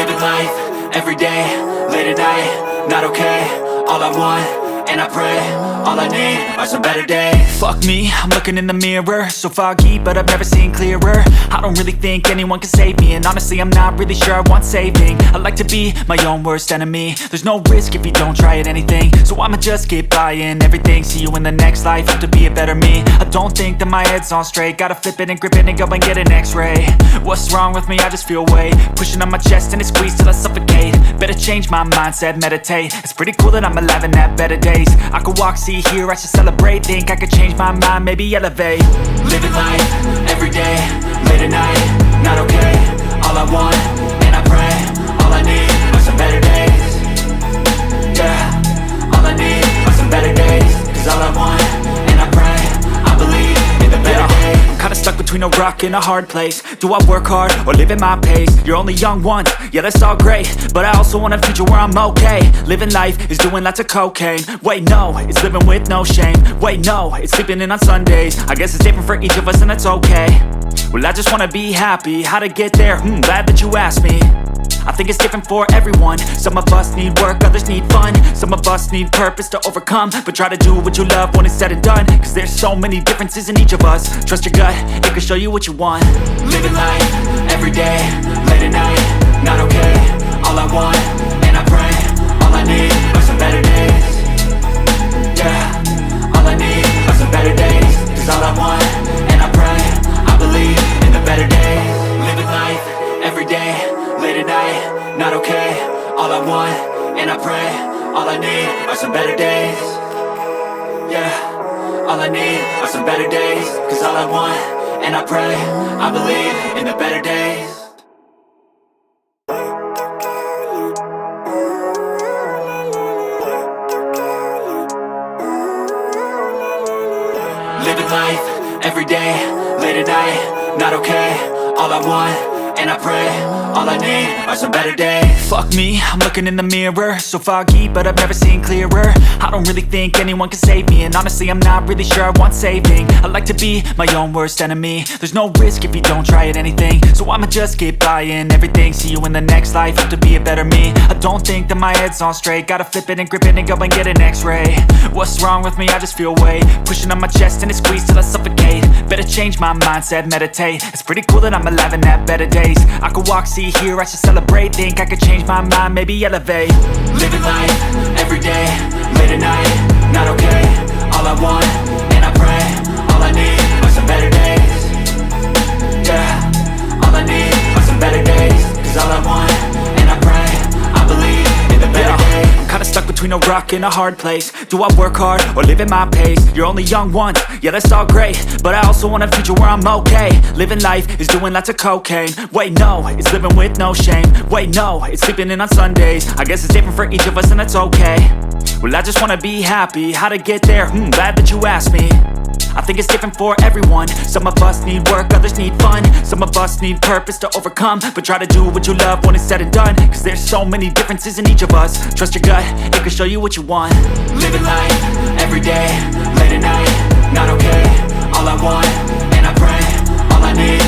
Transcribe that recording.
Living life, everyday, late at night, not okay. All I want, and I pray, all I need are some better days. Fuck me, I'm looking in the mirror, so foggy, but I've never seen clearer. I don't really think anyone can save me, and honestly I'm not really sure I want saving. I like to be my own worst enemy. There's no risk if you don't try at anything, so I'ma just keep buying everything. See you in the next life, have to be a better me. I don't think that my head's on straight, gotta flip it and grip it and go and get an x-ray. What's wrong with me? I just feel weight pushing on my chest and it squeezes till I suffocate. Better change my mindset, meditate. It's pretty cool that I'm alive and have better days. I could walk, see, hear, I should celebrate. Think I could change my mind, maybe elevate. Living life, everyday, late at night, not okay. All I want, and I pray, all I need are some better days. Yeah, all I need are some better days. Cause all I want, and I pray, I believe in the better days. I'm kinda stuck between a rock and a hard place. Do I work hard or live at my pace? You're only young once, yeah that's all great, but I also want a future where I'm okay. Living life is doing lots of cocaine. Wait no, it's living with no shame. Wait no, it's sleeping in on Sundays. I guess it's different for each of us and that's okay. Well I just wanna be happy, how to get there? Glad that you asked me. I think it's different for everyone. Some of us need work, others need fun. Some of us need purpose to overcome. But try to do what you love when it's said and done. Cause there's so many differences in each of us. Trust your gut, it can show you what you want. Living life, everyday, late at night, not okay. All I want, and I pray, all I need are some better days. Yeah, all I need are some better days. Cause all I want, and I pray, I believe in the better days. Living life, everyday, late at night, not okay. All I want, and I pray, all I need are some better days. Yeah, all I need are some better days. Cause all I want, and I pray, I believe in the better days. Living life, everyday, late at night, not okay. All I want, and I pray, all I need are some better days. Fuck me, I'm looking in the mirror, so foggy, but I've never seen clearer. I don't really think anyone can save me, and honestly I'm not really sure I want saving. I like to be my own worst enemy. There's no risk if you don't try at anything, so I'ma just keep buying everything. See you in the next life, have to be a better me. I don't think that my head's on straight, gotta flip it and grip it and go and get an x-ray. What's wrong with me? I just feel weight pushing on my chest and it squeezes till I suffocate. Better change my mindset, meditate. It's pretty cool that I'm alive and have better days. I could walk, see, hear, I should celebrate. Think I could change my mind, maybe elevate. Living life, everyday, late at night, not okay. All I want, and I pray, all I need are some better days. Yeah, all I need are some better days. Cause all I want, and I pray, I believe in the better days. I'm kinda stuck between a rock and a hard place. Do I work hard or live at my pace? You're only young once, yeah that's all great, but I also want a future where I'm okay. Living life is doing lots of cocaine. Wait no, it's living with no shame. Wait no, it's sleeping in on Sundays. I guess it's different for each of us and that's okay. Well I just wanna be happy, how to get there? Glad that you asked me. I think it's different for everyone. Some of us need work, others need fun. Some of us need purpose to overcome. But try to do what you love when it's said and done. Cause there's so many differences in each of us. Trust your gut, it can show you what you want. Living life, everyday, late at night, not okay. All I want, and I pray, all I need